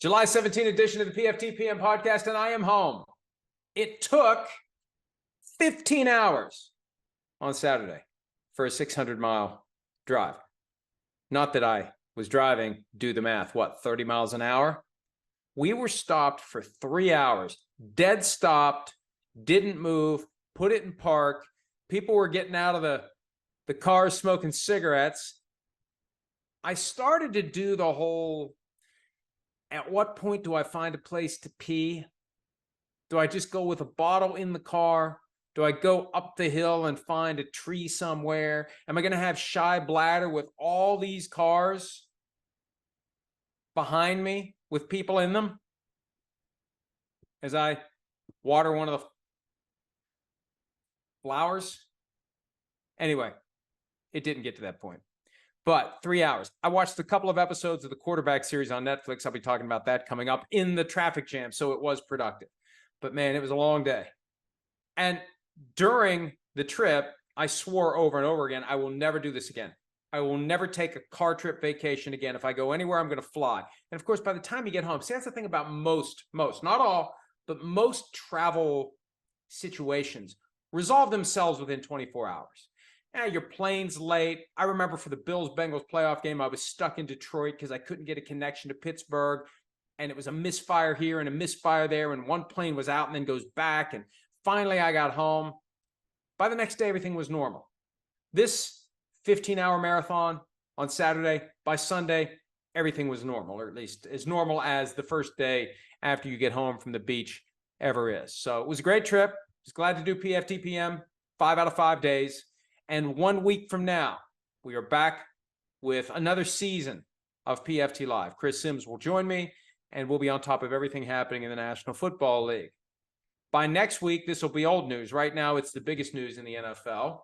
July 17th edition of the PFT PM podcast, and I am home. It took 15 hours on Saturday for a 600-mile drive. Not that I was driving, do the math, 30 miles an hour? We were stopped for 3 hours, dead stopped, didn't move, put it in park. People were getting out of the cars smoking cigarettes. I started to do the whole, at what point do I find a place to pee? Do I just go with a bottle in the car? Do I go up the hill and find a tree somewhere? Am I going to have shy bladder with all these cars behind me with people in them as I water one of the flowers? Anyway, it didn't get to that point. But 3 hours. I watched a couple of episodes of the quarterback series on Netflix. I'll be talking about that coming up in the traffic jam, so it was productive. But man, it was a long day. And during the trip, I swore over and over again, I will never do this again. I will never take a car trip vacation again. If I go anywhere, I'm going to fly. And of course, by the time you get home, see, that's the thing about most, not all, but most travel situations resolve themselves within 24 hours. Your plane's late. I remember for the Bills-Bengals playoff game, I was stuck in Detroit because I couldn't get a connection to Pittsburgh. And it was a misfire here and a misfire there. And one plane was out and then goes back. And finally, I got home. By the next day, everything was normal. This 15-hour marathon on Saturday, by Sunday, everything was normal, or at least as normal as the first day after you get home from the beach ever is. So it was a great trip. I was glad to do PFT PM 5 out of 5 days. And 1 week from now, we are back with another season of PFT Live. Chris Sims will join me, and we'll be on top of everything happening in the National Football League. By next week, this will be old news. Right now, it's the biggest news in the NFL.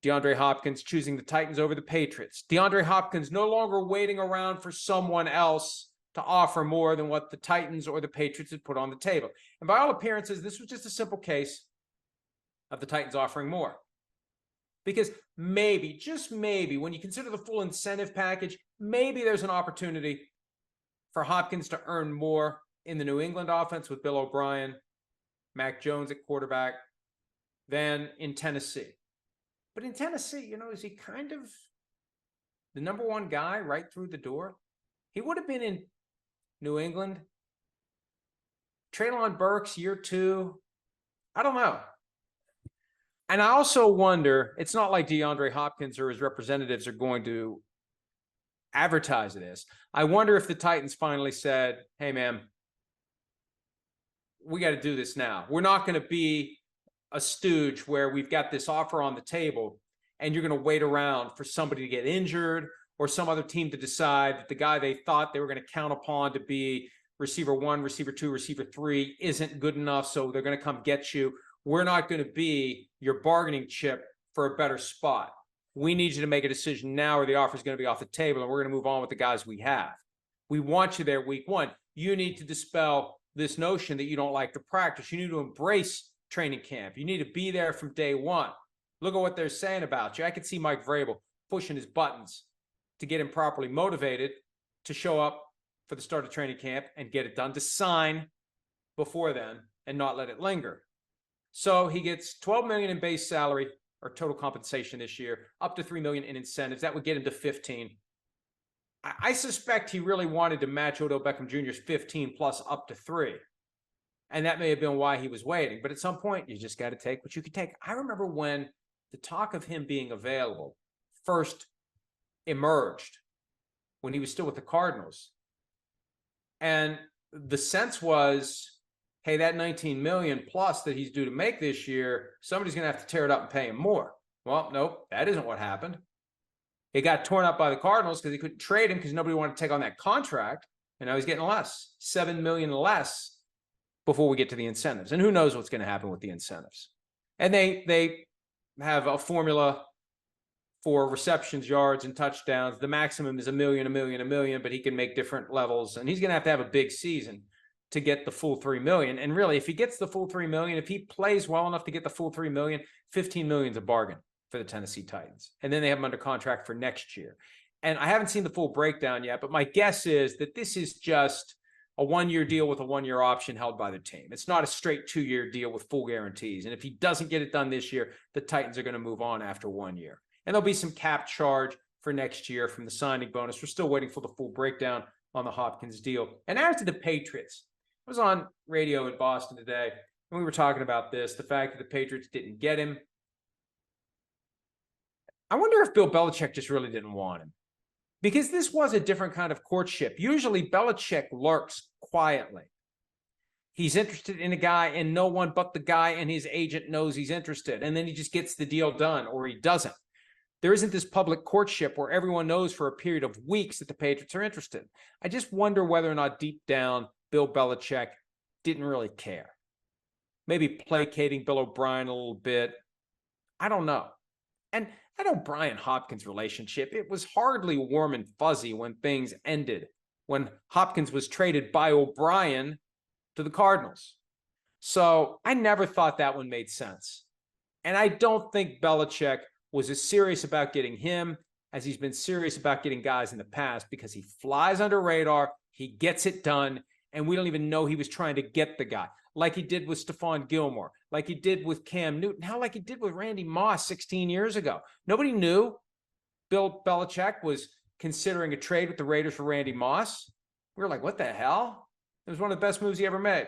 DeAndre Hopkins choosing the Titans over the Patriots. DeAndre Hopkins no longer waiting around for someone else to offer more than what the Titans or the Patriots had put on the table. And by all appearances, this was just a simple case of the Titans offering more. Because maybe, just maybe, when you consider the full incentive package, maybe there's an opportunity for Hopkins to earn more in the New England offense with Bill O'Brien, Mac Jones at quarterback, than in Tennessee. But in Tennessee, is he kind of the number one guy right through the door? He would have been in New England. Treylon Burks, year 2. I don't know. And I also wonder, it's not like DeAndre Hopkins or his representatives are going to advertise this. I wonder if the Titans finally said, hey, man, we got to do this now. We're not going to be a stooge where we've got this offer on the table and you're going to wait around for somebody to get injured or some other team to decide that the guy they thought they were going to count upon to be receiver 1, receiver 2, receiver 3 isn't good enough, so they're going to come get you. We're not going to be your bargaining chip for a better spot. We need you to make a decision now or the offer is going to be off the table and we're going to move on with the guys we have. We want you there week 1. You need to dispel this notion that you don't like the practice. You need to embrace training camp. You need to be there from day 1. Look at what they're saying about you. I could see Mike Vrabel pushing his buttons to get him properly motivated to show up for the start of training camp and get it done, to sign before then and not let it linger. So he gets $12 million in base salary or total compensation this year, up to $3 million in incentives. That would get him to 15. I suspect he really wanted to match Odell Beckham Jr.'s 15 plus up to 3. And that may have been why he was waiting. But at some point, you just got to take what you can take. I remember when the talk of him being available first emerged, when he was still with the Cardinals. And the sense was, hey, that $19 million plus that he's due to make this year, somebody's going to have to tear it up and pay him more. Well, nope, that isn't what happened. It got torn up by the Cardinals because they couldn't trade him because nobody wanted to take on that contract. And now he's getting less, $7 million less before we get to the incentives. And who knows what's going to happen with the incentives. And they have a formula for receptions, yards, and touchdowns. The maximum is $1 million, but he can make different levels. And he's going to have a big season to get the full $3 million. And really, if he gets the full $3 million, if he plays well enough to get the full $3 million, $15 million is a bargain for the Tennessee Titans. And then they have him under contract for next year. And I haven't seen the full breakdown yet, but my guess is that this is just a 1-year deal with a 1-year option held by the team. It's not a straight 2-year deal with full guarantees. And if he doesn't get it done this year, the Titans are going to move on after 1 year. And there'll be some cap charge for next year from the signing bonus. We're still waiting for the full breakdown on the Hopkins deal. And as to the Patriots, I was on radio in Boston today, and we were talking about this, the fact that the Patriots didn't get him. I wonder if Bill Belichick just really didn't want him. Because this was a different kind of courtship. Usually Belichick lurks quietly. He's interested in a guy and no one but the guy and his agent knows he's interested. And then he just gets the deal done or he doesn't. There isn't this public courtship where everyone knows for a period of weeks that the Patriots are interested. I just wonder whether or not deep down Bill Belichick didn't really care. Maybe placating Bill O'Brien a little bit. I don't know. And that O'Brien-Hopkins relationship, it was hardly warm and fuzzy when things ended, when Hopkins was traded by O'Brien to the Cardinals. So I never thought that one made sense. And I don't think Belichick was as serious about getting him as he's been serious about getting guys in the past, because he flies under radar, he gets it done, and we don't even know he was trying to get the guy. Like he did with Stephon Gilmore, like he did with Cam Newton, how like he did with Randy Moss 16 years ago. Nobody knew Bill Belichick was considering a trade with the Raiders for Randy Moss. We were like, what the hell? It was one of the best moves he ever made.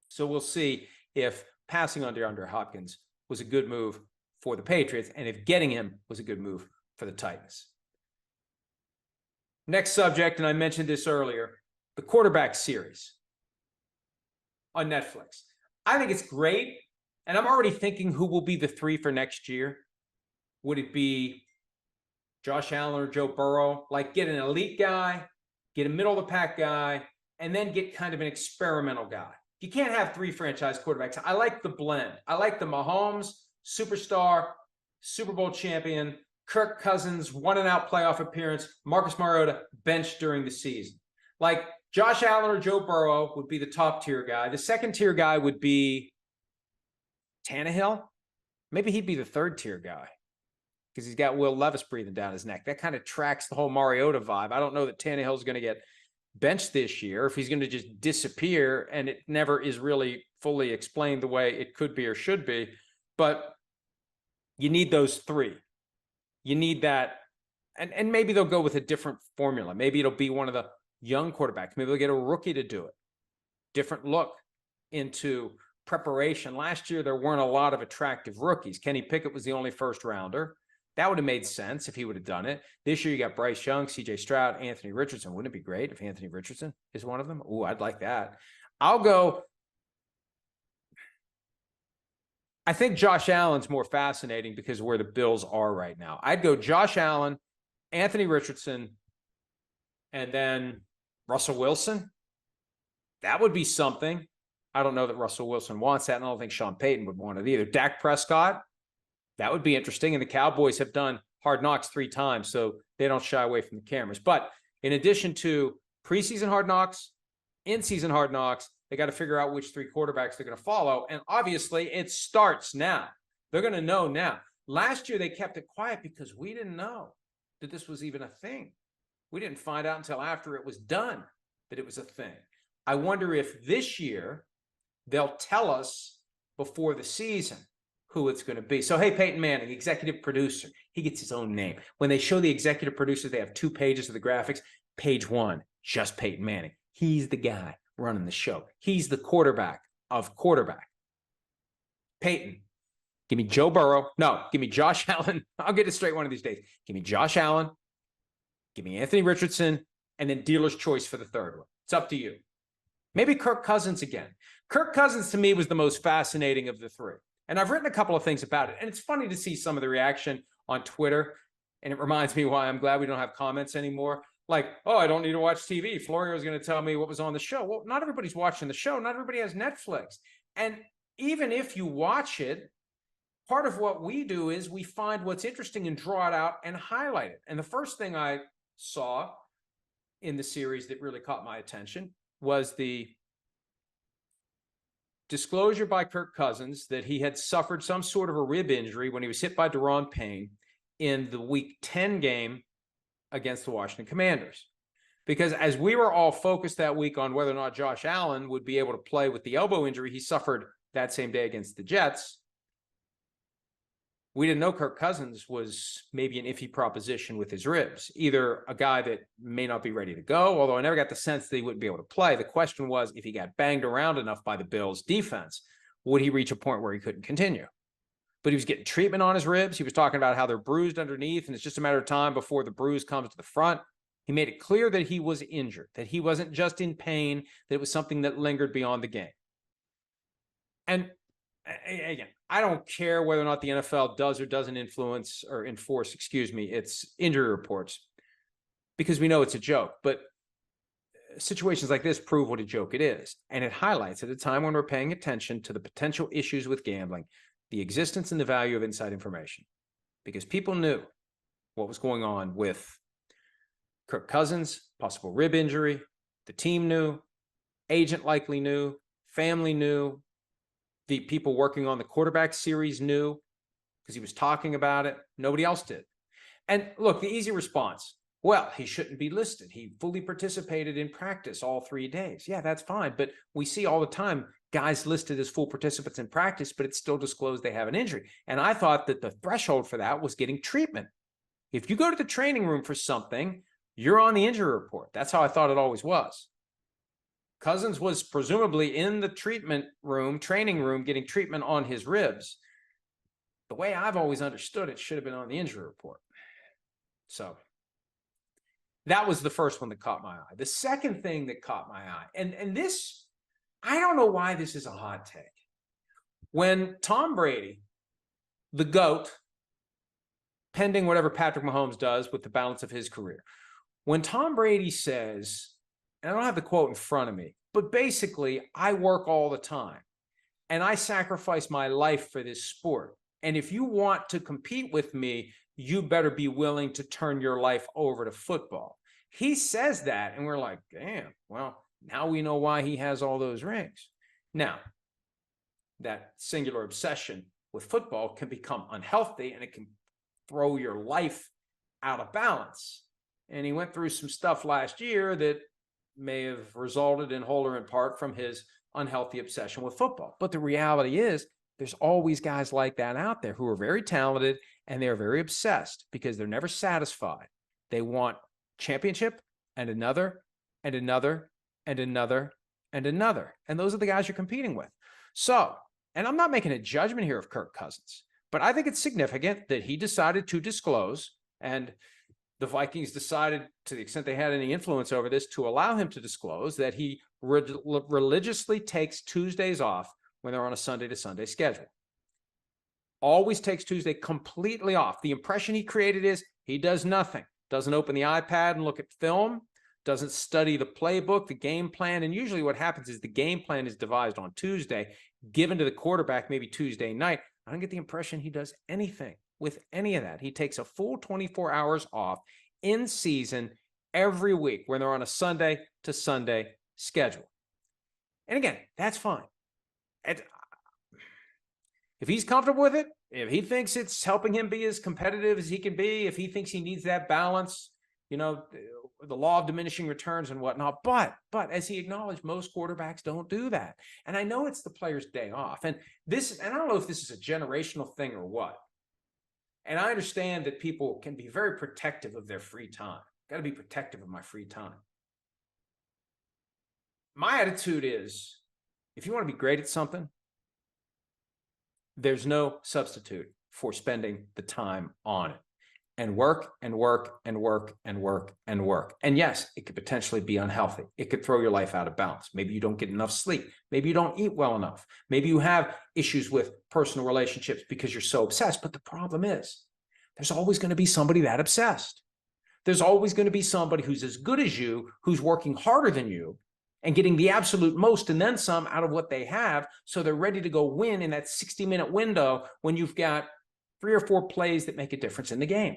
So we'll see if passing on DeAndre Hopkins was a good move for the Patriots and if getting him was a good move for the Titans. Next subject, and I mentioned this earlier, the quarterback series on Netflix. I think it's great, and I'm already thinking who will be the 3 for next year. Would it be Josh Allen or Joe Burrow? Like, get an elite guy, get a middle-of-the-pack guy, and then get kind of an experimental guy. You can't have 3 franchise quarterbacks. I like the blend. I like the Mahomes, superstar, Super Bowl champion, Kirk Cousins, 1-and-out playoff appearance, Marcus Mariota, benched during the season. Like, Josh Allen or Joe Burrow would be the top-tier guy. The second-tier guy would be Tannehill. Maybe he'd be the third-tier guy because he's got Will Levis breathing down his neck. That kind of tracks the whole Mariota vibe. I don't know that Tannehill's going to get benched this year, if he's going to just disappear, and it never is really fully explained the way it could be or should be. But you need those 3. You need that. And maybe they'll go with a different formula. Maybe it'll be one of the young quarterbacks. Maybe they'll get a rookie to do it. Different look into preparation. Last year, there weren't a lot of attractive rookies. Kenny Pickett was the only first rounder. That would have made sense if he would have done it. This year, you got Bryce Young, CJ Stroud, Anthony Richardson. Wouldn't it be great if Anthony Richardson is one of them? Ooh, I'd like that. I'll go. I think Josh Allen's more fascinating because of where the Bills are right now. I'd go Josh Allen, Anthony Richardson, and then Russell Wilson. That would be something. I don't know that Russell Wilson wants that, and I don't think Sean Payton would want it either. Dak Prescott, that would be interesting. And the Cowboys have done Hard Knocks 3 times, so they don't shy away from the cameras. But in addition to preseason Hard Knocks, in-season Hard Knocks, they got to figure out which 3 quarterbacks they're going to follow. And obviously, it starts now. They're going to know now. Last year, they kept it quiet because we didn't know that this was even a thing. We didn't find out until after it was done that it was a thing. I wonder if this year they'll tell us before the season who it's going to be. So, hey, Peyton Manning, executive producer. He gets his own name. When they show the executive producer, they have 2 pages of the graphics. Page 1, just Peyton Manning. He's the guy running the show. He's the quarterback of quarterback. Peyton, give me Joe Burrow. No, give me Josh Allen. I'll get it straight one of these days. Give me Josh Allen. Give me Anthony Richardson, and then dealer's choice for the third one. It's up to you. Maybe Kirk Cousins again. Kirk Cousins, to me, was the most fascinating of the 3. And I've written a couple of things about it. And it's funny to see some of the reaction on Twitter. And it reminds me why I'm glad we don't have comments anymore. Like, oh, I don't need to watch TV. Florio is going to tell me what was on the show. Well, not everybody's watching the show. Not everybody has Netflix. And even if you watch it, part of what we do is we find what's interesting and draw it out and highlight it. And the first thing I saw in the series that really caught my attention was the disclosure by Kirk Cousins that he had suffered some sort of a rib injury when he was hit by Daron Payne in the Week 10 game against the Washington Commanders. Because as we were all focused that week on whether or not Josh Allen would be able to play with the elbow injury he suffered that same day against the Jets, we didn't know Kirk Cousins was maybe an iffy proposition with his ribs, either a guy that may not be ready to go, although I never got the sense that he wouldn't be able to play. The question was, if he got banged around enough by the Bills' defense, would he reach a point where he couldn't continue? But he was getting treatment on his ribs. He was talking about how they're bruised underneath, and it's just a matter of time before the bruise comes to the front. He made it clear that he was injured, that he wasn't just in pain, that it was something that lingered beyond the game. And again, I don't care whether or not the NFL does or doesn't enforce its injury reports, because we know it's a joke. But situations like this prove what a joke it is. And it highlights, at a time when we're paying attention to the potential issues with gambling, the existence and the value of inside information. Because people knew what was going on with Kirk Cousins, possible rib injury. The team knew, agent likely knew, family knew, the people working on the quarterback series knew, because he was talking about it. Nobody else did. And look, the easy response, well, he shouldn't be listed. He fully participated in practice all 3 days. Yeah, that's fine. But we see all the time guys listed as full participants in practice, but it's still disclosed they have an injury. And I thought that the threshold for that was getting treatment. If you go to the training room for something, you're on the injury report. That's how I thought it always was. Cousins was presumably in the training room, getting treatment on his ribs. The way I've always understood it, should have been on the injury report. So that was the first one that caught my eye. The second thing that caught my eye, and this, I don't know why this is a hot take. When Tom Brady, the GOAT, pending whatever Patrick Mahomes does with the balance of his career, when Tom Brady says, and I don't have the quote in front of me, but basically, I work all the time and I sacrifice my life for this sport. And if you want to compete with me, you better be willing to turn your life over to football. He says that, and we're like, damn, well, now we know why he has all those rings. Now, that singular obsession with football can become unhealthy, and it can throw your life out of balance. And he went through some stuff last year that may have resulted in whole or in part from his unhealthy obsession with football. But the reality is, there's always guys like that out there who are very talented, and they're very obsessed because they're never satisfied. They want championship and another and another and another and another. And those are the guys you're competing with. So, and I'm not making a judgment here of Kirk Cousins, but I think it's significant that he decided to disclose, and the Vikings decided, to the extent they had any influence over this, to allow him to disclose that he religiously takes Tuesdays off when they're on a Sunday to Sunday schedule. Always takes Tuesday completely off. The impression he created is he does nothing. Doesn't open the iPad and look at film. Doesn't study the playbook, the game plan. And usually what happens is the game plan is devised on Tuesday, given to the quarterback maybe Tuesday night. I don't get the impression he does anything with any of that. He takes a full 24 hours off in season every week when they're on a Sunday to Sunday schedule. And again, that's fine. If he's comfortable with it, if he thinks it's helping him be as competitive as he can be, if he thinks he needs that balance, the law of diminishing returns and whatnot. But as he acknowledged, most quarterbacks don't do that. And I know it's the player's day off. And I don't know if this is a generational thing or what. And I understand that people can be very protective of their free time. Got to be protective of my free time. My attitude is, if you want to be great at something, there's no substitute for spending the time on it. And work and work and work and work and work. And yes, it could potentially be unhealthy. It could throw your life out of balance. Maybe you don't get enough sleep. Maybe you don't eat well enough. Maybe you have issues with personal relationships because you're so obsessed. But the problem is, there's always going to be somebody that obsessed. There's always going to be somebody who's as good as you, who's working harder than you, and getting the absolute most and then some out of what they have, so they're ready to go win in that 60-minute window when you've got 3 or 4 plays that make a difference in the game.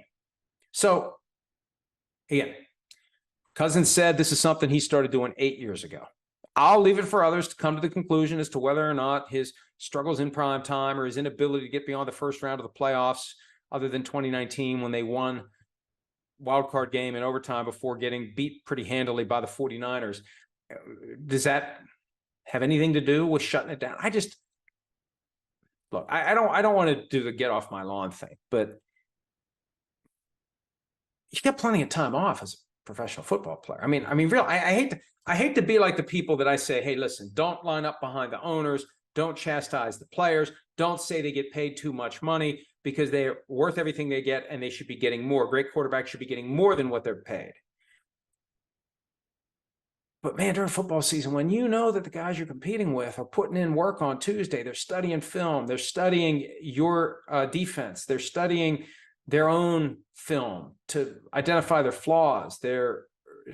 So, again, Cousins said this is something he started doing 8 years ago. I'll leave it for others to come to the conclusion as to whether or not his struggles in prime time or his inability to get beyond the first round of the playoffs, other than 2019 when they won wild card game in overtime before getting beat pretty handily by the 49ers. Does that have anything to do with shutting it down? I don't want to do the get off my lawn thing, but you got plenty of time off as a professional football player. I mean, real. I hate to be like the people that I say, hey, listen, don't line up behind the owners, don't chastise the players, don't say they get paid too much money, because they're worth everything they get and they should be getting more. Great quarterbacks should be getting more than what they're paid. But man, during football season, when you know that the guys you're competing with are putting in work on Tuesday, they're studying film, they're studying your defense, they're studying their own film to identify their flaws, they're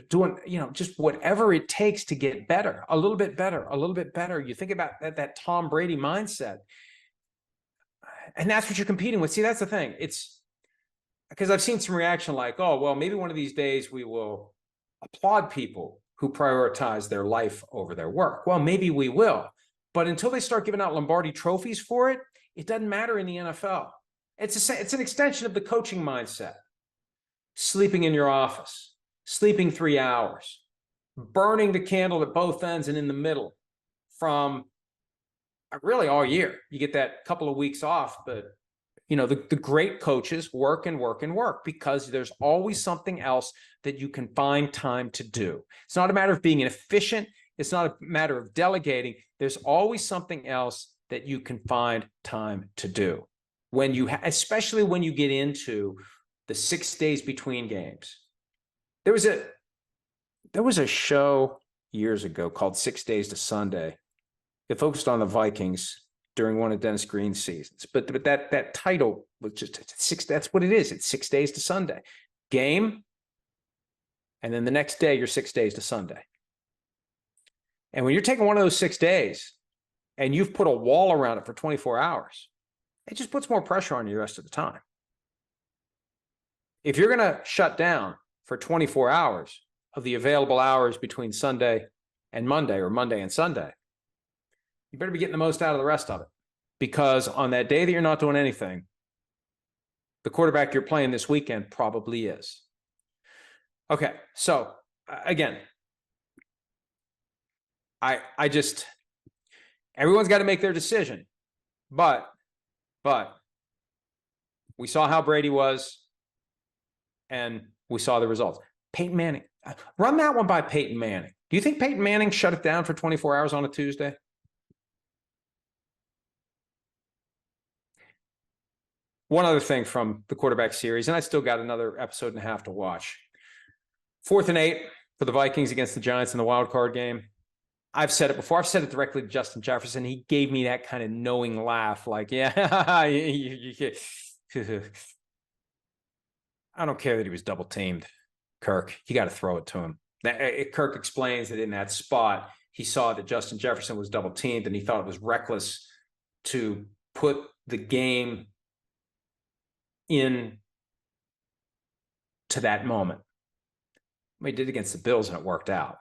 doing, just whatever it takes to get better, a little bit better, a little bit better. You think about that Tom Brady mindset. And that's what you're competing with. See, that's the thing. It's because I've seen some reaction like, oh, well, maybe one of these days we will applaud people who prioritize their life over their work. Well, maybe we will. But until they start giving out Lombardi trophies for it, it doesn't matter in the NFL. It's an extension of the coaching mindset. Sleeping in your office, sleeping 3 hours, burning the candle at both ends and in the middle from really all year. You get that couple of weeks off, but the great coaches work and work and work because there's always something else that you can find time to do. It's not a matter of being inefficient. It's not a matter of delegating. There's always something else that you can find time to do. Especially when you get into the 6 days between games. There was a show years ago called 6 Days to Sunday. It focused on the Vikings during one of Dennis Green's seasons. But that title was just that's what it is. It's 6 days to Sunday. Game, and then the next day, you're 6 days to Sunday. And when you're taking one of those 6 days and you've put a wall around it for 24 hours, it just puts more pressure on you the rest of the time. If you're going to shut down for 24 hours of the available hours between Sunday and Monday, or Monday and Sunday, you better be getting the most out of the rest of it, because on that day that you're not doing anything, the quarterback you're playing this weekend probably is. Okay, so again, everyone's got to make their decision, but we saw how Brady was, and we saw the results. Peyton Manning, run that one by Peyton Manning. Do you think Peyton Manning shut it down for 24 hours on a Tuesday? One other thing from the quarterback series, and I still got another episode and a half to watch. 4th and 8 for the Vikings against the Giants in the wild card game. I've said it before. I've said it directly to Justin Jefferson. He gave me that kind of knowing laugh, like, yeah, I don't care that he was double teamed, Kirk. You got to throw it to him. Kirk explains that in that spot, he saw that Justin Jefferson was double teamed, and he thought it was reckless to put the game in to that moment. He did against the Bills, and it worked out.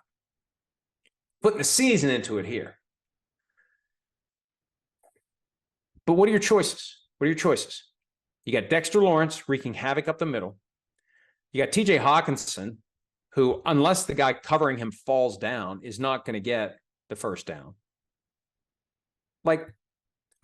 Putting the season into it here. But what are your choices? What are your choices? You got Dexter Lawrence wreaking havoc up the middle. You got TJ Hawkinson, who, unless the guy covering him falls down, is not going to get the first down. Like,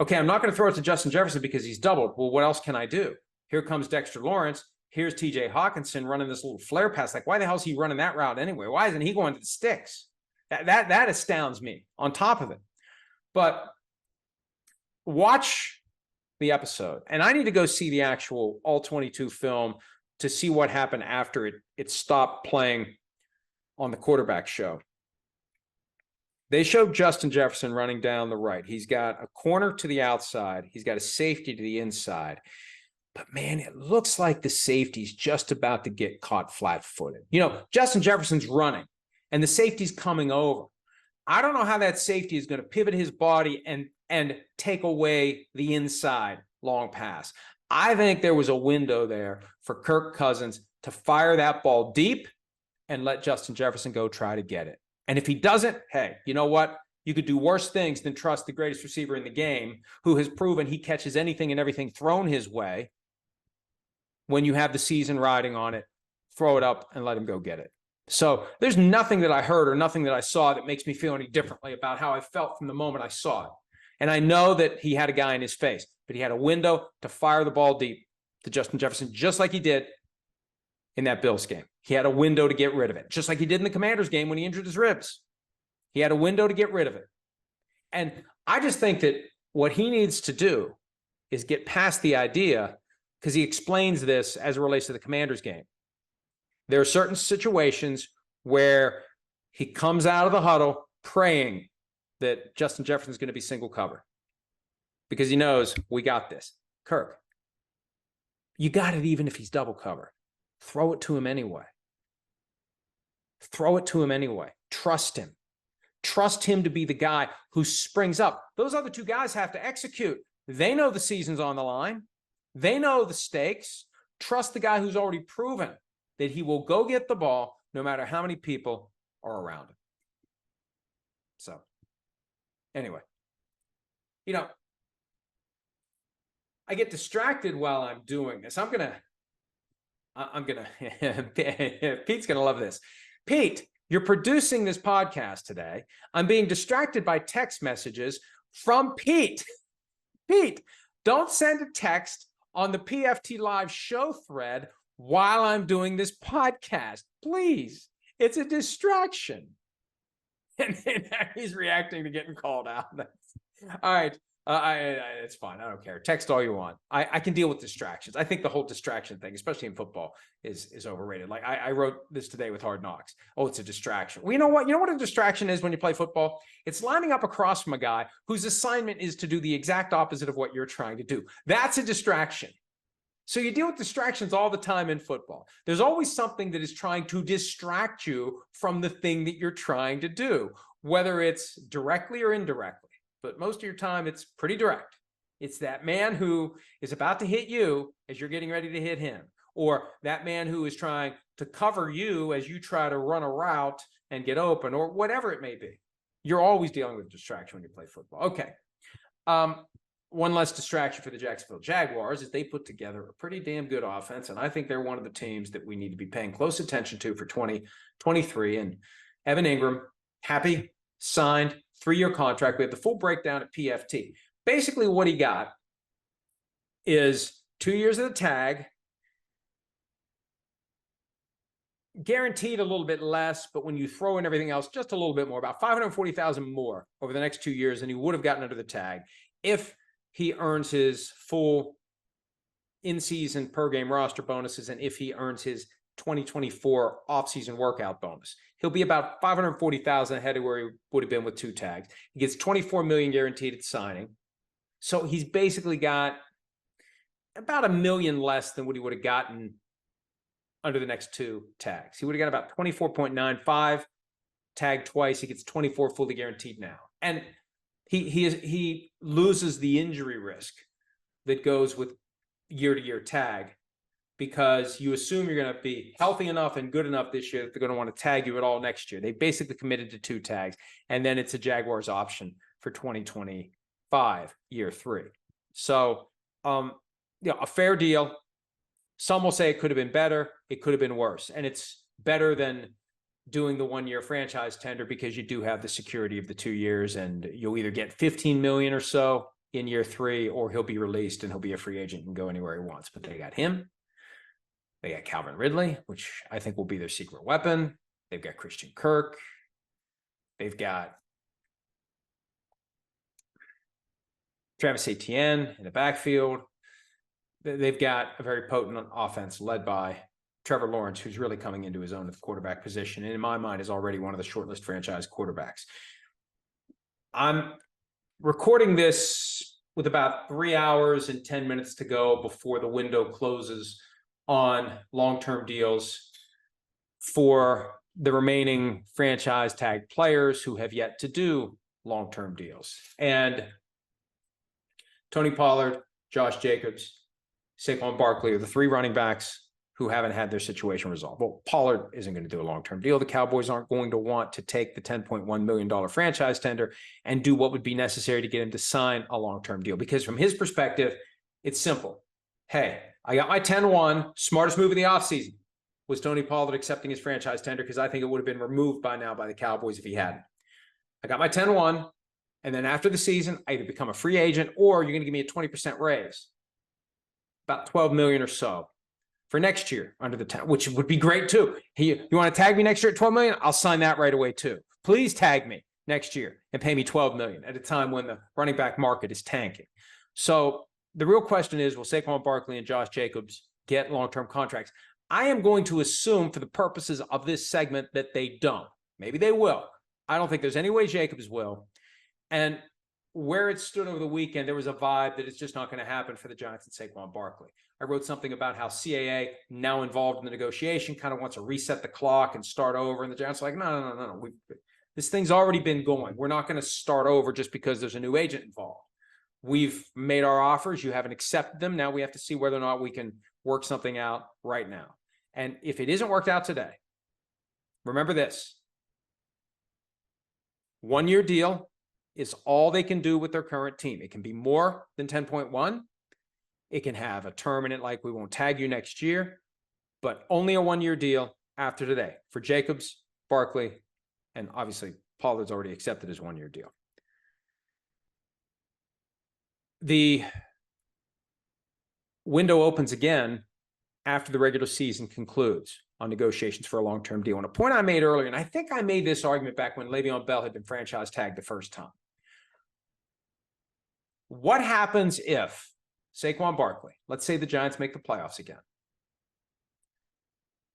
okay, I'm not going to throw it to Justin Jefferson because he's doubled. Well, what else can I do? Here comes Dexter Lawrence. Here's TJ Hawkinson running this little flare pass. Like, why the hell is he running that route anyway? Why isn't he going to the sticks? That astounds me on top of it. But watch the episode. And I need to go see the actual all 22 film to see what happened after it stopped playing on the quarterback show. They showed Justin Jefferson running down the right. He's got a corner to the outside. He's got a safety to the inside. But, man, it looks like the safety's just about to get caught flat-footed. Justin Jefferson's running, and the safety's coming over. I don't know how that safety is going to pivot his body and take away the inside long pass. I think there was a window there for Kirk Cousins to fire that ball deep and let Justin Jefferson go try to get it. And if he doesn't, hey, you know what? You could do worse things than trust the greatest receiver in the game, who has proven he catches anything and everything thrown his way when you have the season riding on it throw it up and let him go get it. So there's nothing that I heard or nothing that I saw that makes me feel any differently about how I felt from the moment I saw it. And I know that he had a guy in his face, but he had a window to fire the ball deep to Justin Jefferson, just like he did in that Bills game. He had a window to get rid of it, just like he did in the Commanders game when he injured his ribs. He had a window to get rid of it. And I just think that what he needs to do is get past the idea, because he explains this as it relates to the Commanders game. There are certain situations where he comes out of the huddle praying that Justin Jefferson's going to be single cover because he knows we got this. Kirk, you got it even if he's double cover. Throw it to him anyway. Throw it to him anyway. Trust him. Trust him to be the guy who springs up. Those other two guys have to execute. They know the season's on the line. They know the stakes. Trust the guy who's already proven that he will go get the ball no matter how many people are around him. So, anyway, I get distracted while I'm doing this. I'm gonna, Pete's gonna love this. Pete, you're producing this podcast today. I'm being distracted by text messages from Pete. Pete, don't send a text on the PFT Live show thread while I'm doing this podcast. Please, it's a distraction. And he's reacting to getting called out. All right. It's fine. I don't care. Text all you want. I can deal with distractions. I think the whole distraction thing, especially in football, is overrated. Like I wrote this today with Hard Knocks. Oh, it's a distraction. Well, you know what? You know what a distraction is when you play football? It's lining up across from a guy whose assignment is to do the exact opposite of what you're trying to do. That's a distraction. So you deal with distractions all the time in football. There's always something that is trying to distract you from the thing that you're trying to do, whether it's directly or indirectly. But most of your time, it's pretty direct. It's that man who is about to hit you as you're getting ready to hit him, or that man who is trying to cover you as you try to run a route and get open, or whatever it may be. You're always dealing with distraction when you play football. Okay. One less distraction for the Jacksonville Jaguars is they put together a pretty damn good offense, and I think they're one of the teams that we need to be paying close attention to for 2023. And Evan Engram, happy, signed, 3-year contract. We have the full breakdown at PFT. Basically, what he got is 2 years of the tag, guaranteed a little bit less, but when you throw in everything else, just a little bit more, about $540,000 more over the next 2 years than he would have gotten under the tag if he earns his full in-season per-game roster bonuses and if he earns his 2024 off-season workout bonus. He'll be about $540,000 ahead of where he would have been with 2 tags. He gets $24 million guaranteed at signing. So he's basically got about $1 million less than what he would have gotten under the next 2 tags. He would have got about 24.95 tagged twice. He gets 24 fully guaranteed now. And he loses the injury risk that goes with year-to-year tag, because you assume you're going to be healthy enough and good enough this year that they're going to want to tag you at all next year. They basically committed to 2 tags, and then it's a Jaguars option for 2025, year 3. So, a fair deal. Some will say it could have been better. It could have been worse. And it's better than doing the 1-year franchise tender because you do have the security of the 2 years, and you'll either get $15 million or so in year 3, or he'll be released and he'll be a free agent and go anywhere he wants. But they got him. They got Calvin Ridley, which I think will be their secret weapon. They've got Christian Kirk. They've got Travis Etienne in the backfield. They've got a very potent offense led by Trevor Lawrence, who's really coming into his own at the quarterback position, and in my mind is already one of the shortlist franchise quarterbacks. I'm recording this with about 3 hours and 10 minutes to go before the window closes on long-term deals for the remaining franchise tag players who have yet to do long-term deals. And Tony Pollard, Josh Jacobs, Saquon Barkley are the 3 running backs who haven't had their situation resolved. Well, Pollard isn't going to do a long-term deal. The Cowboys aren't going to want to take the $10.1 million franchise tender and do what would be necessary to get him to sign a long-term deal, because from his perspective, it's simple. Hey, I got my 10-1, smartest move of the offseason was Tony Pollard accepting his franchise tender, because I think it would have been removed by now by the Cowboys if he hadn't. I got my 10-1, and then after the season, I either become a free agent or you're going to give me a 20% raise, about $12 million or so for next year under the 10, which would be great too. You want to tag me next year at $12 million? I'll sign that right away too. Please tag me next year and pay me $12 million at a time when the running back market is tanking. So the real question is, will Saquon Barkley and Josh Jacobs get long-term contracts? I am going to assume for the purposes of this segment that they don't. Maybe they will. I don't think there's any way Jacobs will. And where it stood over the weekend, there was a vibe that it's just not going to happen for the Giants and Saquon Barkley. I wrote something about how CAA, now involved in the negotiation, kind of wants to reset the clock and start over. And the Giants are like, no. This thing's already been going. We're not going to start over just because there's a new agent involved. We've made our offers. You haven't accepted them. Now we have to see whether or not we can work something out right now. And if it isn't worked out today, remember this. 1-year deal is all they can do with their current team. It can be more than 10.1. It can have a term in it like we won't tag you next year, but only a 1-year deal after today for Jacobs, Barkley, and obviously Pollard's already accepted his 1-year deal. The window opens again after the regular season concludes on negotiations for a long-term deal. And a point I made earlier, and I think I made this argument back when Le'Veon Bell had been franchise tagged the first time. What happens if Saquon Barkley, let's say the Giants make the playoffs again.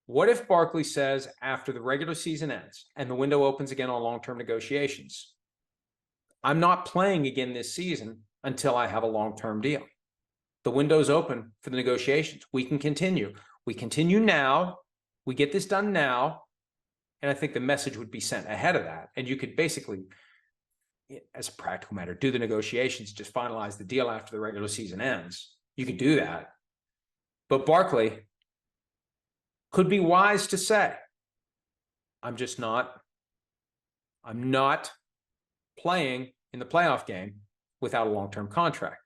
What if Barkley says after the regular season ends and the window opens again on long-term negotiations, I'm not playing again this season until I have a long-term deal. The window's open for the negotiations. We can continue. We continue now. We get this done now. And I think the message would be sent ahead of that. And you could basically, as a practical matter, do the negotiations, just finalize the deal after the regular season ends. You could do that. But Barkley could be wise to say, I'm not playing in the playoff game without a long-term contract.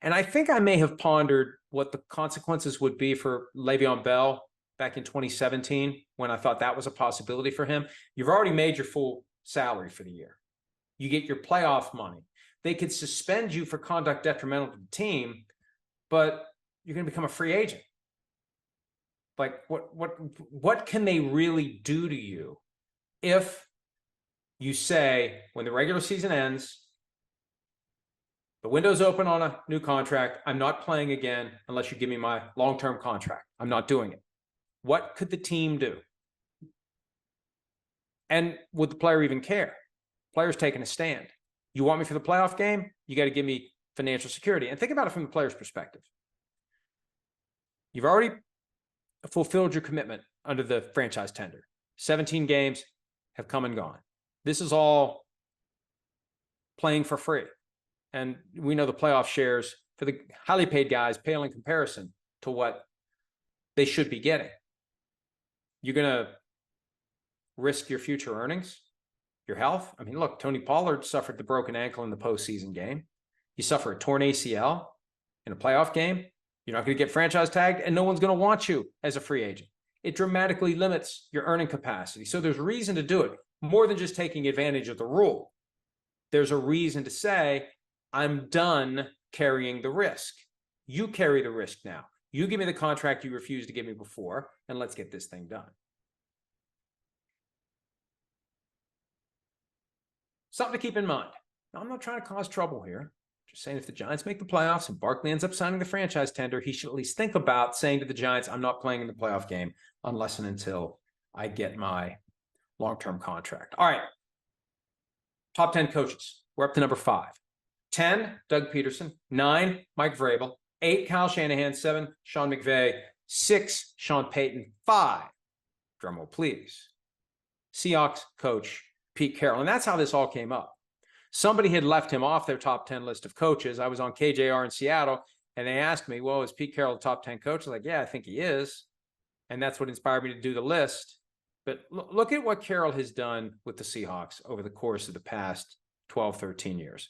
And I think I may have pondered what the consequences would be for Le'Veon Bell back in 2017, when I thought that was a possibility for him. You've already made your full salary for the year. You get your playoff money. They could suspend you for conduct detrimental to the team, but you're going to become a free agent. Like, what can they really do to you if you say, when the regular season ends, the window's open on a new contract, I'm not playing again unless you give me my long-term contract. I'm not doing it. What could the team do? And would the player even care? Player's taking a stand. You want me for the playoff game? You got to give me financial security. And think about it from the player's perspective. You've already fulfilled your commitment under the franchise tender. 17 games have come and gone. This is all playing for free. And we know the playoff shares for the highly paid guys pale in comparison to what they should be getting. You're going to risk your future earnings, your health. I mean, look, Tony Pollard suffered the broken ankle in the postseason game. You suffer a torn ACL in a playoff game. You're not going to get franchise tagged, and no one's going to want you as a free agent. It dramatically limits your earning capacity. So there's reason to do it, more than just taking advantage of the rule. There's a reason to say, I'm done carrying the risk. You carry the risk now. You give me the contract you refused to give me before, and let's get this thing done. Something to keep in mind. Now, I'm not trying to cause trouble here. Just saying, if the Giants make the playoffs and Barkley ends up signing the franchise tender, he should at least think about saying to the Giants, I'm not playing in the playoff game unless and until I get my long-term contract. All right. Top 10 coaches. We're up to number 5. 10, Doug Peterson. 9, Mike Vrabel. 8, Kyle Shanahan. 7, Sean McVay. 6, Sean Payton. 5, drumroll please, Seahawks coach Pete Carroll. And that's how this all came up. Somebody had left him off their top 10 list of coaches. I was on KJR in Seattle, and they asked me, well, is Pete Carroll the top 10 coach? I was like, yeah, I think he is. And that's what inspired me to do the list. But look at what Carroll has done with the Seahawks over the course of the past 12, 13 years.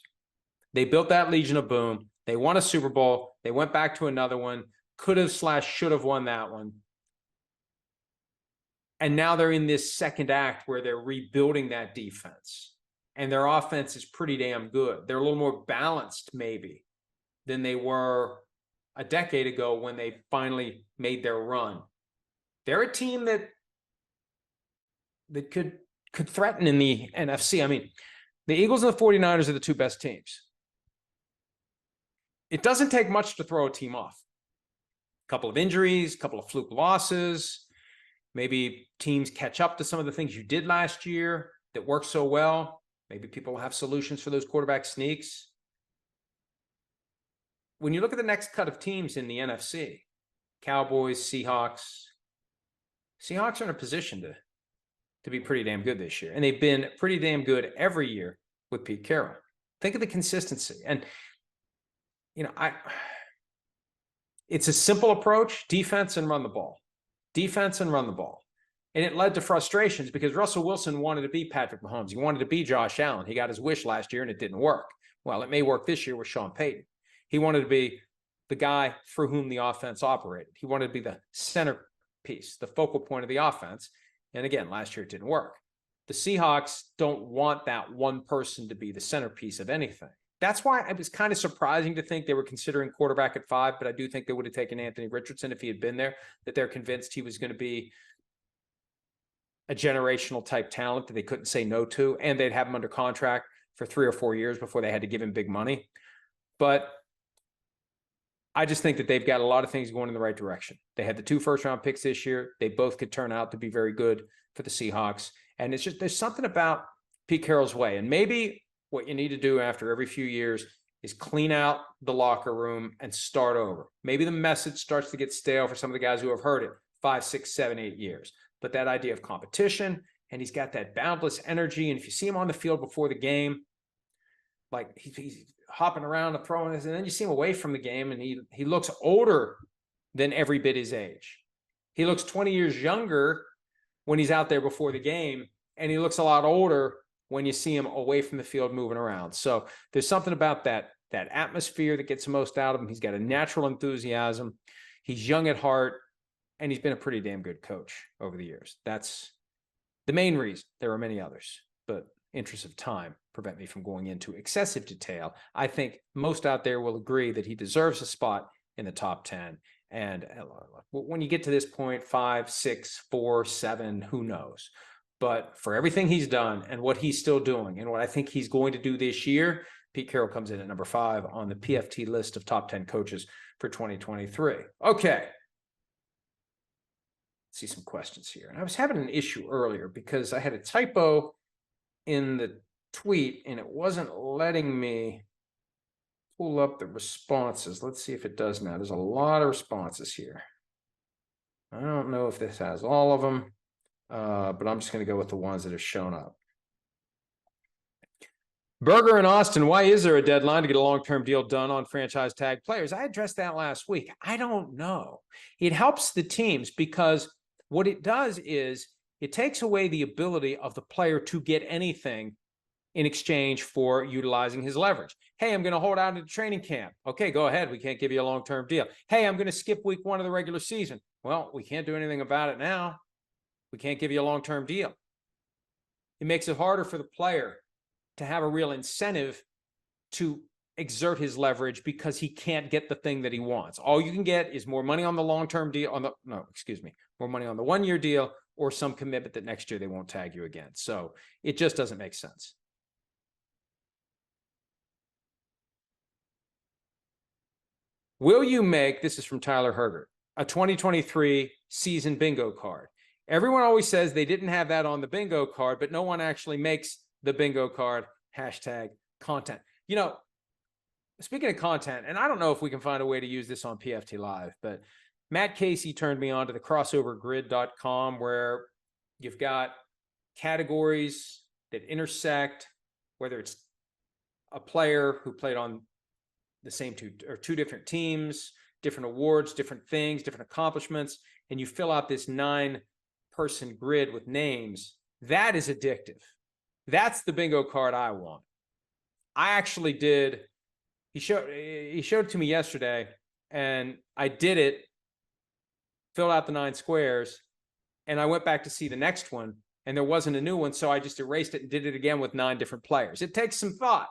They built that Legion of Boom. They won a Super Bowl. They went back to another one. Could have / should have won that one. And now they're in this second act where they're rebuilding that defense. And their offense is pretty damn good. They're a little more balanced, maybe, than they were a decade ago when they finally made their run. They're a team that could threaten in the NFC. I mean, the Eagles and the 49ers are the two best teams. It doesn't take much to throw a team off. A couple of injuries, a couple of fluke losses. Maybe teams catch up to some of the things you did last year that worked so well. Maybe people will have solutions for those quarterback sneaks. When you look at the next cut of teams in the NFC, Cowboys, Seahawks are in a position to be pretty damn good this year. And they've been pretty damn good every year with Pete Carroll. Think of the consistency. And, it's a simple approach, defense and run the ball. Defense and run the ball. And it led to frustrations because Russell Wilson wanted to be Patrick Mahomes. He wanted to be Josh Allen. He got his wish last year and it didn't work. Well, it may work this year with Sean Payton. He wanted to be the guy for whom the offense operated. He wanted to be the centerpiece, the focal point of the offense. And again, last year it didn't work. The Seahawks don't want that one person to be the centerpiece of anything. That's why it was kind of surprising to think they were considering quarterback at 5, but I do think they would have taken Anthony Richardson if he had been there, that they're convinced he was going to be a generational type talent that they couldn't say no to, and they'd have him under contract for 3 or 4 years before they had to give him big money. But I just think that they've got a lot of things going in the right direction. They had the 2 first-round picks this year. They both could turn out to be very good for the Seahawks. And it's just, there's something about Pete Carroll's way. And maybe what you need to do after every few years is clean out the locker room and start over. Maybe the message starts to get stale for some of the guys who have heard it 5, 6, 7, 8 years. But that idea of competition, and he's got that boundless energy. And if you see him on the field before the game, like he's hopping around and throwing this, and then you see him away from the game, and he looks older than every bit his age. He looks 20 years younger when he's out there before the game, and he looks a lot older when you see him away from the field moving around. So there's something about that atmosphere that gets the most out of him. He's got a natural enthusiasm. He's young at heart, and he's been a pretty damn good coach over the years. That's the main reason. There are many others, but interests of time prevent me from going into excessive detail. I think most out there will agree that he deserves a spot in the top 10. And when you get to this point, 5, 6, 4, 7, who knows? But for everything he's done and what he's still doing and what I think he's going to do this year, Pete Carroll comes in at number 5 on the PFT list of top 10 coaches for 2023. Okay. Let's see some questions here. And I was having an issue earlier because I had a typo in the tweet and it wasn't letting me pull up the responses. Let's see if it does now. There's a lot of responses here. I don't know if this has all of them. But I'm just going to go with the ones that have shown up. Berger in Austin, why is there a deadline to get a long-term deal done on franchise tag players? I addressed that last week. I don't know. It helps the teams because what it does is it takes away the ability of the player to get anything in exchange for utilizing his leverage. Hey, I'm going to hold out into training camp. Okay, go ahead. We can't give you a long-term deal. Hey, I'm going to skip week 1 of the regular season. Well, we can't do anything about it now. We can't give you a long-term deal. It makes it harder for the player to have a real incentive to exert his leverage because he can't get the thing that he wants. All you can get is more money on the long-term deal, more money on the 1-year deal or some commitment that next year they won't tag you again. So it just doesn't make sense. Will you make, this is from Tyler Hergert, a 2023 season bingo card? Everyone always says they didn't have that on the bingo card, but no one actually makes the bingo card. #content. Speaking of content, and I don't know if we can find a way to use this on PFT Live, but Matt Casey turned me on to the crossovergrid.com where you've got categories that intersect, whether it's a player who played on the same two different teams, different awards, different things, different accomplishments, and you fill out this 9-person grid with names. That is addictive. That's the bingo card I want. I actually did. He showed it to me yesterday, and I did it, filled out the 9 squares, And I went back to see the next one, and there wasn't a new one. So I just erased it and did it again with 9 different players. It takes some thought.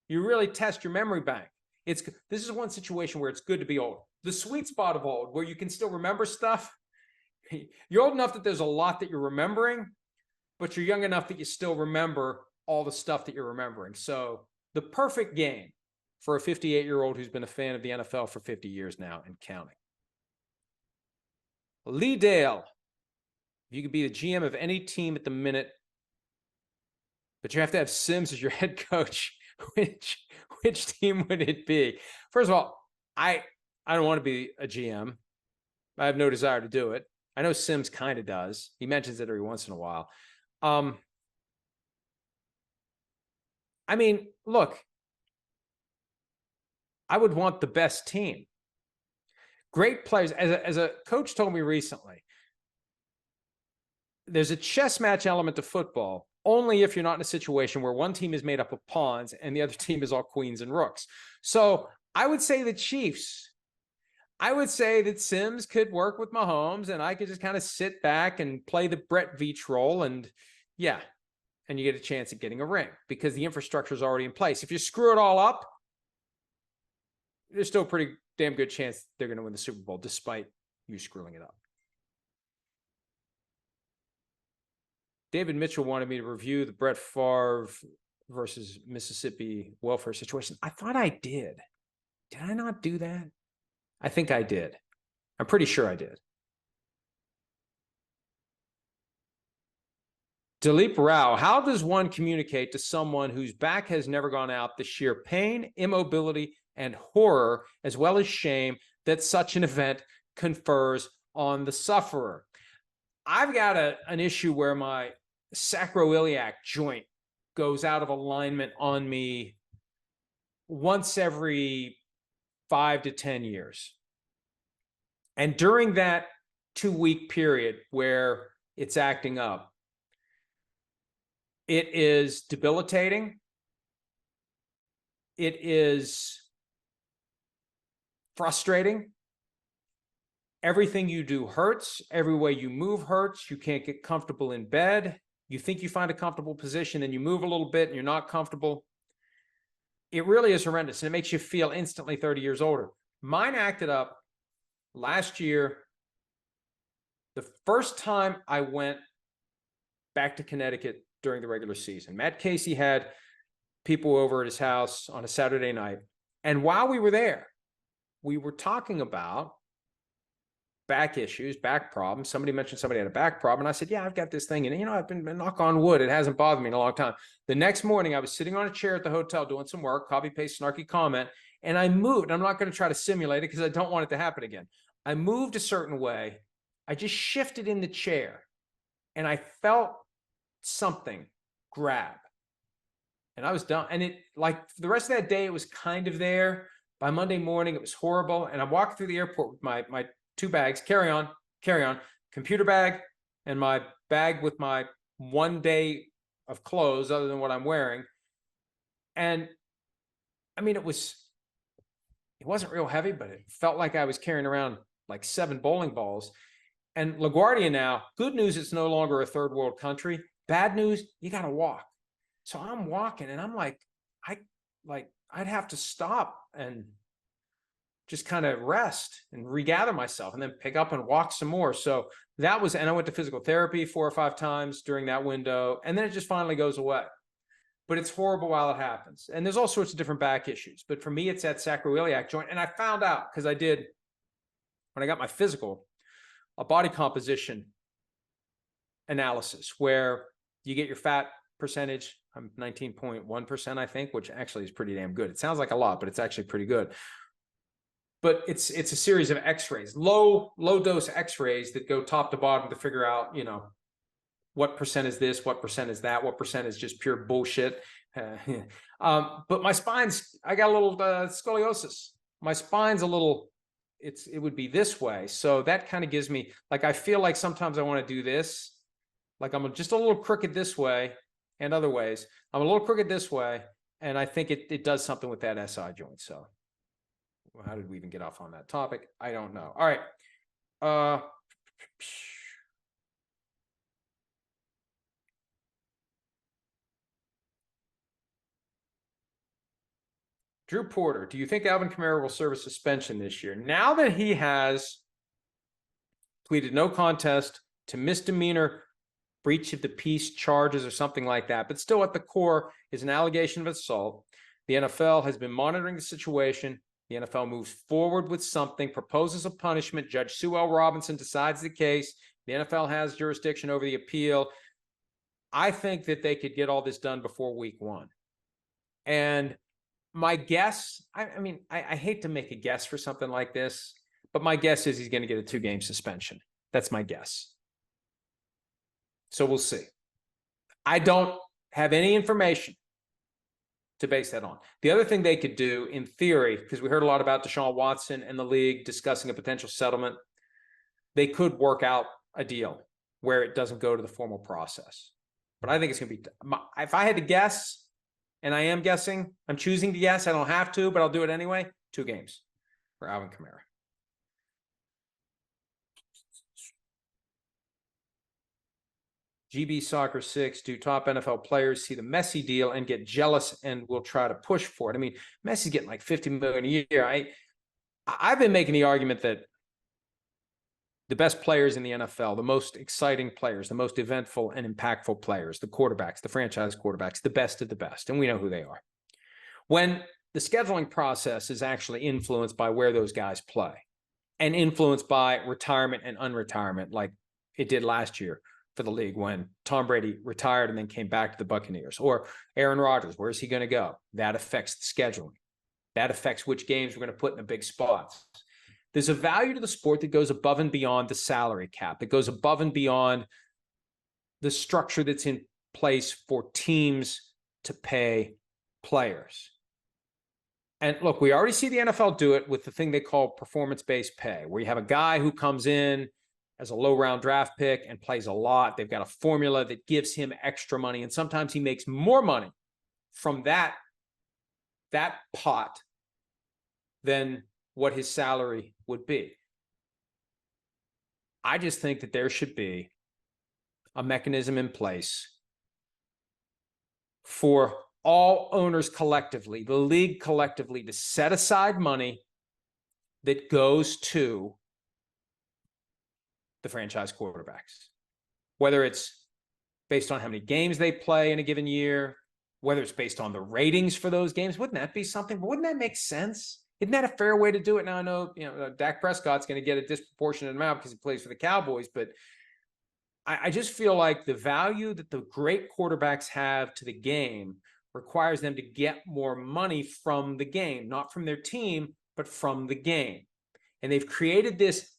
You really test your memory bank. This is one situation where it's good to be old. The sweet spot of old, where you can still remember stuff. You're old enough that there's a lot that you're remembering, but you're young enough that you still remember all the stuff that you're remembering. So the perfect game for a 58-year-old who's been a fan of the NFL for 50 years now and counting. Lee Dale, you could be the GM of any team at the minute, but you have to have Sims as your head coach. Which team would it be? First of all, I don't want to be a GM. I have no desire to do it. I know Sims kind of does. He mentions it every once in a while. I mean, look, I would want the best team. Great players. As a coach told me recently, there's a chess match element to football only if you're not in a situation where one team is made up of pawns and the other team is all queens and rooks. So I would say the Chiefs. I would say that Sims could work with Mahomes and I could just kind of sit back and play the Brett Veach role. And yeah, and you get a chance at getting a ring because the infrastructure is already in place. If you screw it all up, there's still a pretty damn good chance they're going to win the Super Bowl despite you screwing it up. David Mitchell wanted me to review the Brett Favre versus Mississippi welfare situation. I thought I did. Did I not do that? I think I did. I'm pretty sure I did. Dilip Rao, how does one communicate to someone whose back has never gone out the sheer pain, immobility, and horror, as well as shame, that such an event confers on the sufferer? I've got an issue where my sacroiliac joint goes out of alignment on me once every 5 to 10 years. And during that 2-week period where it's acting up, it is debilitating. It is frustrating. Everything you do hurts. Every way you move hurts. You can't get comfortable in bed. You think you find a comfortable position and you move a little bit and you're not comfortable. It really is horrendous. And it makes you feel instantly 30 years older. Mine acted up last year. The first time I went back to Connecticut during the regular season, Matt Casey had people over at his house on a Saturday night. And while we were there, we were talking about back issues, back problems. Somebody mentioned somebody had a back problem. And I said, yeah, I've got this thing. And, I've been knock on wood. It hasn't bothered me in a long time. The next morning, I was sitting on a chair at the hotel doing some work, copy, paste, snarky comment. And I moved. I'm not going to try to simulate it because I don't want it to happen again. I moved a certain way. I just shifted in the chair and I felt something grab and I was done. And it, like, for the rest of that day, it was kind of there. By Monday morning, it was horrible. And I walked through the airport with my 2 bags, carry on, computer bag, and my bag with my 1 day of clothes other than what I'm wearing. And I mean, it wasn't real heavy, but it felt like I was carrying around like 7 bowling balls. And LaGuardia now, good news, it's no longer a third world country. Bad news, you got to walk. So I'm walking and I'm like, I'd have to stop and just kind of rest and regather myself and then pick up and walk some more. So that was, and I went to physical therapy 4 or 5 times during that window. And then it just finally goes away. But it's horrible while it happens. And there's all sorts of different back issues. But for me, it's that sacroiliac joint. And I found out, because I did, when I got my physical, a body composition analysis where you get your fat percentage. I'm 19.1%, I think, which actually is pretty damn good. It sounds like a lot, but it's actually pretty good. But it's a series of x-rays, low dose x-rays that go top to bottom to figure out, what percent is this, what percent is that, what percent is just pure bullshit. But my I got a little scoliosis. My spine's a little, it would be this way. So that kind of gives me, like, I feel like sometimes I want to do this. Like I'm just a little crooked this way and other ways. I'm a little crooked this way. And I think it does something with that SI joint. So how did we even get off on that topic? I don't know. All right. Drew Porter, do you think Alvin Kamara will serve a suspension this year? Now that he has pleaded no contest to misdemeanor breach of the peace charges or something like that, but still at the core is an allegation of assault. The NFL has been monitoring the situation. The NFL moves forward with something, proposes a punishment. Judge Sue L. Robinson decides the case. The NFL has jurisdiction over the appeal. I think that they could get all this done before week 1. And my guess, I hate to make a guess for something like this, but my guess is he's going to get a 2-game suspension. That's my guess. So we'll see. I don't have any information to base that on. The other thing they could do, in theory, because we heard a lot about Deshaun Watson and the league discussing a potential settlement, they could work out a deal where it doesn't go to the formal process. But I think it's going to be, if I had to guess, and I am guessing, I'm choosing to guess, I don't have to, but I'll do it anyway, 2 games for Alvin Kamara. GB Soccer 6, do top NFL players see the Messi deal and get jealous and will try to push for it? I mean, Messi's getting like $50 million a year. I've been making the argument that the best players in the NFL, the most exciting players, the most eventful and impactful players, the quarterbacks, the franchise quarterbacks, the best of the best, and we know who they are. When the scheduling process is actually influenced by where those guys play and influenced by retirement and unretirement, like it did last year for the league when Tom Brady retired and then came back to the Buccaneers, or Aaron Rodgers, where's he going to go? That affects the scheduling. That affects which games we're going to put in the big spots. There's a value to the sport that goes above and beyond the salary cap. It goes above and beyond the structure that's in place for teams to pay players. And look, we already see the NFL do it with the thing they call performance-based pay, where you have a guy who comes in as a low-round draft pick and plays a lot. They've got a formula that gives him extra money, and sometimes he makes more money from that pot than what his salary would be. I just think that there should be a mechanism in place for all owners collectively, the league collectively, to set aside money that goes to the franchise quarterbacks, whether it's based on how many games they play in a given year, whether it's based on the ratings for those games. Wouldn't that be something? Wouldn't that make sense? Isn't that a fair way to do it? Now, I know, Dak Prescott's going to get a disproportionate amount because he plays for the Cowboys, but I just feel like the value that the great quarterbacks have to the game requires them to get more money from the game, not from their team, but from the game. And they've created this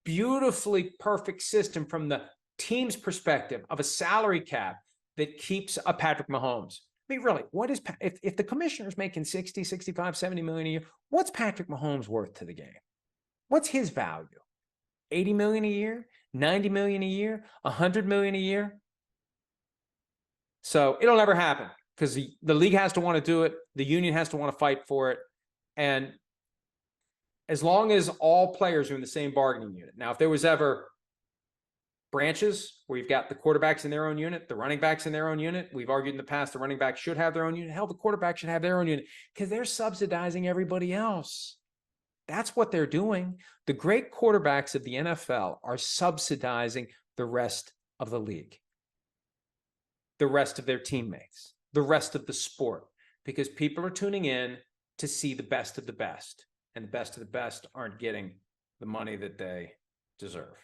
beautifully perfect system from the team's perspective of a salary cap that keeps a Patrick Mahomes. I mean, really, what is, if the commissioner's making 60, 65, 70 million a year, what's Patrick Mahomes worth to the game? What's his value? 80 million a year, 90 million a year, 100 million a year? So it'll never happen because the league has to want to do it. The union has to want to fight for it. And as long as all players are in the same bargaining unit. Now, if there was ever branches where you've got the quarterbacks in their own unit, the running backs in their own unit, we've argued in the past the running backs should have their own unit. Hell, the quarterback should have their own unit because they're subsidizing everybody else. That's what they're doing. The great quarterbacks of the NFL are subsidizing the rest of the league, the rest of their teammates, the rest of the sport, because people are tuning in to see the best of the best, and the best of the best aren't getting the money that they deserve.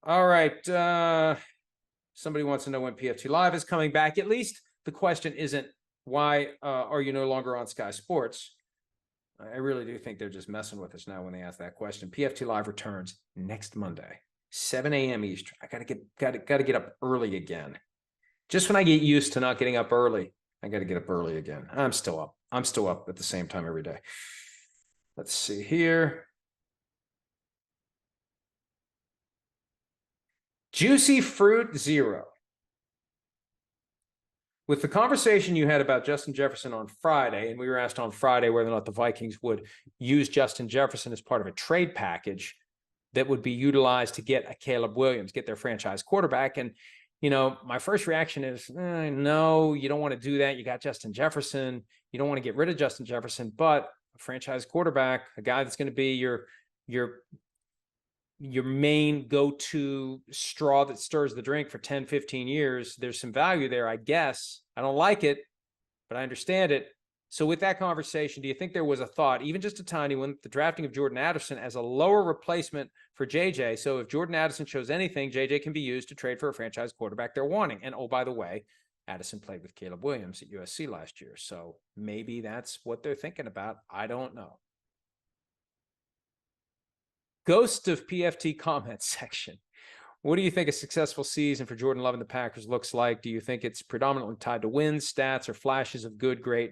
All right. Somebody wants to know when PFT Live is coming back. At least the question isn't, why are you no longer on Sky Sports? I really do think they're just messing with us now when they ask that question. PFT Live returns next Monday, 7 a.m. Eastern. I gotta get up early again. Just when I get used to not getting up early, I gotta get up early again. I'm still up. I'm still up at the same time every day. Let's see here. Juicy Fruit Zero. With the conversation you had about Justin Jefferson on Friday, and we were asked on Friday whether or not the Vikings would use Justin Jefferson as part of a trade package that would be utilized to get a Caleb Williams, get their franchise quarterback. And my first reaction is, no, you don't want to do that. You got Justin Jefferson. You don't want to get rid of Justin Jefferson, but a franchise quarterback, a guy that's going to be your main go-to straw that stirs the drink for 10, 15 years. There's some value there, I guess. I don't like it, but I understand it. So with that conversation, do you think there was a thought, even just a tiny one, the drafting of Jordan Addison as a lower replacement for JJ? So if Jordan Addison shows anything, JJ can be used to trade for a franchise quarterback they're wanting. And oh, by the way, Addison played with Caleb Williams at USC last year. So maybe that's what they're thinking about. I don't know. Ghost of PFT comments section. What do you think a successful season for Jordan Love and the Packers looks like? Do you think it's predominantly tied to wins, stats, or flashes of good, great?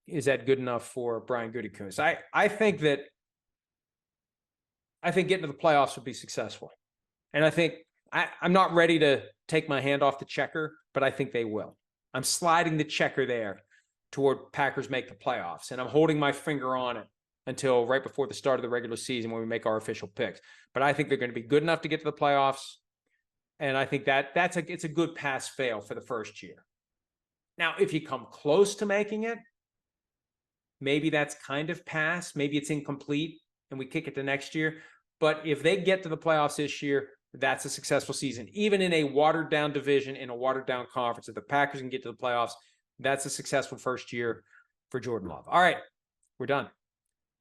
Is that good enough for Brian Gutekunst? I think getting to the playoffs would be successful. And I think I'm not ready to take my hand off the checker, but I think they will. I'm sliding the checker there toward Packers make the playoffs, and I'm holding my finger on it until right before the start of the regular season when we make our official picks. But I think they're going to be good enough to get to the playoffs. And I think it's a good pass-fail for the first year. Now, if you come close to making it, maybe that's kind of pass. Maybe it's incomplete and we kick it to next year. But if they get to the playoffs this year, that's a successful season. Even in a watered-down division, in a watered-down conference, if the Packers can get to the playoffs, that's a successful first year for Jordan Love. All right, we're done.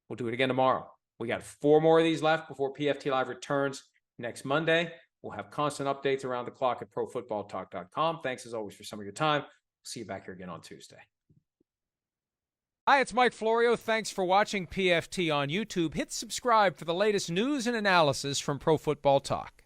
We'll do it again tomorrow. We got 4 more of these left before PFT Live returns next Monday. We'll have constant updates around the clock at profootballtalk.com. Thanks, as always, for some of your time. See you back here again on Tuesday. Hi, it's Mike Florio. Thanks for watching PFT on YouTube. Hit subscribe for the latest news and analysis from Pro Football Talk.